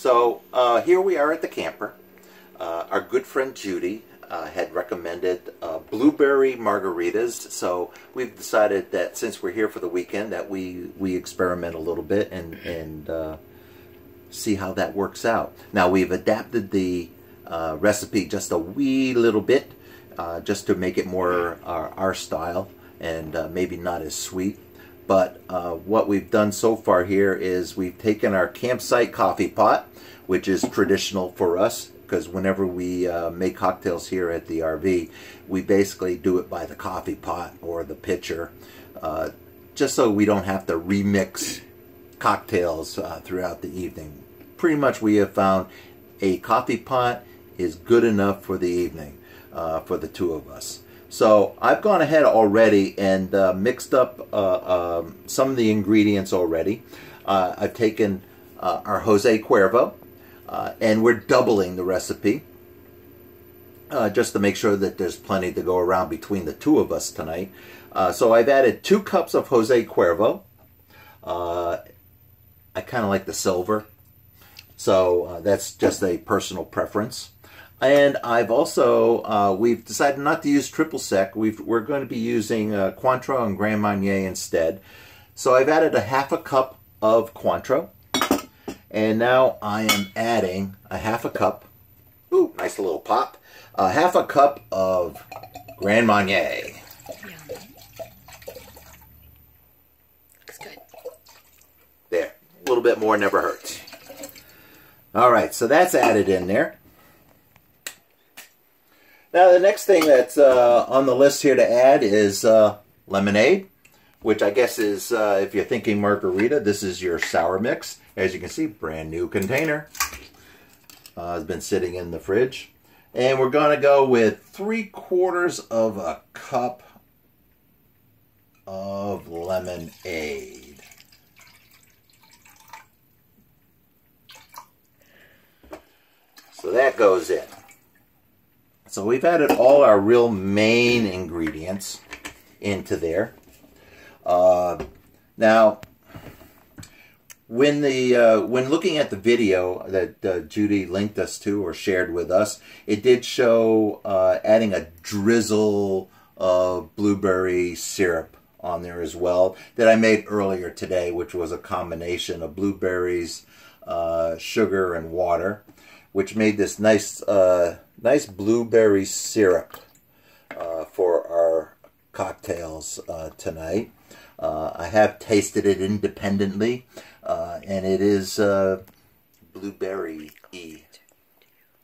So here we are at the camper. Our good friend Judy had recommended blueberry margaritas, so we've decided that since we're here for the weekend that we experiment a little bit and see how that works out. Now we've adapted the recipe just a wee little bit just to make it more our style and maybe not as sweet. But what we've done so far here is we've taken our campsite coffee pot, which is traditional for us, because whenever we make cocktails here at the RV, we basically do it by the coffee pot or the pitcher, just so we don't have to remix cocktails throughout the evening. Pretty much we have found a coffee pot is good enough for the evening for the two of us. So I've gone ahead already and mixed up some of the ingredients already. I've taken our Jose Cuervo, and we're doubling the recipe just to make sure that there's plenty to go around between the two of us tonight. So I've added 2 cups of Jose Cuervo. I kind of like the silver, so that's just a personal preference. And I've also, we've decided not to use triple sec. We're going to be using Cointreau and Grand Marnier instead. So I've added a half a cup of Cointreau. And now I am adding a half a cup, ooh, nice little pop, a half a cup of Grand Marnier. Yum. Looks good. There, a little bit more never hurts. All right, so that's added in there. Now the next thing that's on the list here to add is lemonade, which I guess is, if you're thinking margarita, this is your sour mix. As you can see, brand new container. Has been sitting in the fridge. And we're going to go with 3/4 of a cup of lemonade. So that goes in. So we've added all our real main ingredients into there. Now, when looking at the video that Judy linked us to or shared with us, it did show adding a drizzle of blueberry syrup on there as well that I made earlier today, which was a combination of blueberries, sugar, and water, which made this nice nice blueberry syrup for our cocktails tonight. I have tasted it independently, and it is blueberry-y.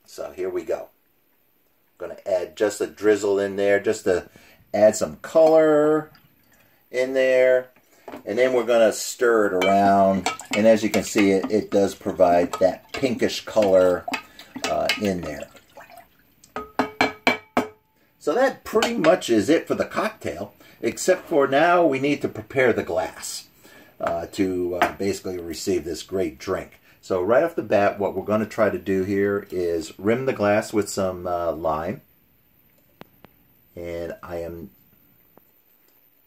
So here we go. I'm going to add just a drizzle in there, just to add some color in there. And then we're going to stir it around. And as you can see, it does provide that pinkish color in there. So that pretty much is it for the cocktail, except for now we need to prepare the glass to basically receive this great drink. So right off the bat, what we're going to try to do here is rim the glass with some lime. And I am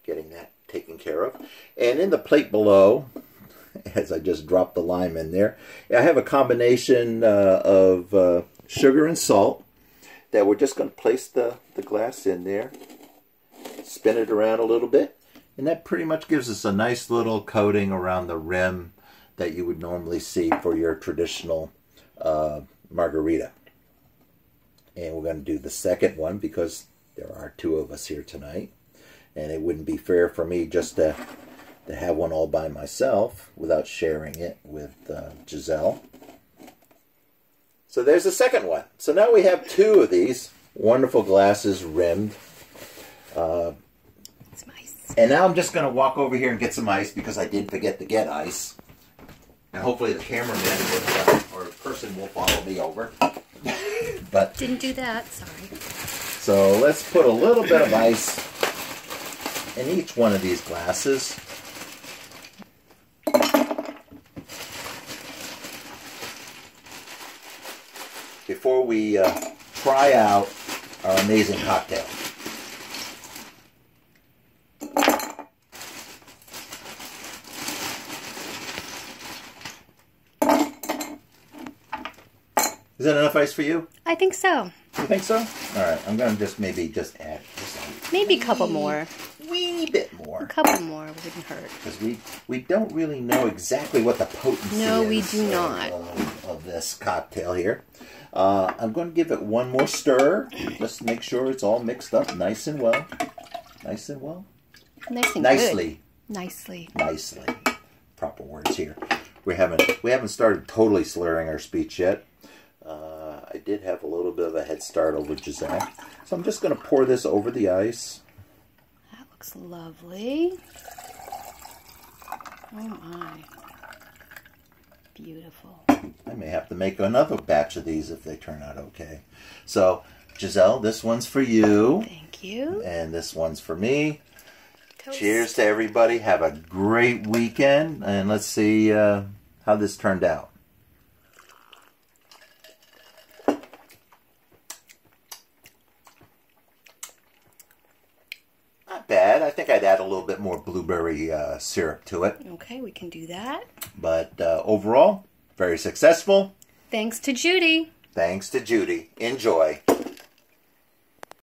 getting that taken care of. And in the plate below, as I just dropped the lime in there, I have a combination of sugar and salt that we're just going to place the glass in there, spin it around a little bit, and that pretty much gives us a nice little coating around the rim that you would normally see for your traditional margarita. And we're going to do the second one because there are 2 of us here tonight, and it wouldn't be fair for me just to have one all by myself without sharing it with Giselle. So there's the second one. So now we have 2 of these wonderful glasses rimmed. Some ice. And now I'm just going to walk over here and get some ice because I did forget to get ice. And hopefully the cameraman or person will follow me over. But didn't do that, sorry. So let's put a little bit of ice in each one of these glasses. Before we try out our amazing cocktail. Is that enough ice for you? I think so. You think so? All right, I'm going to maybe add just Maybe a couple more. Wee bit more. A couple more wouldn't hurt. Because we don't really know exactly what the potency No, is we do not. Of this cocktail here. I'm going to give it one more stir. Just to make sure it's all mixed up nice and well. Nice and well? Nicely. Nicely. Proper words here. We haven't started totally slurring our speech yet. I did have a little bit of a head start over Giselle. So I'm just going to pour this over the ice. That looks lovely. Oh my. Beautiful. I may have to make another batch of these if they turn out okay. So, Giselle, this one's for you. Thank you. And this one's for me. Toast. Cheers to everybody. Have a great weekend. And let's see how this turned out. Not bad. I think I'd add a little bit more blueberry syrup to it. Okay, we can do that. But overall, very successful. Thanks to Judy. Thanks to Judy. Enjoy.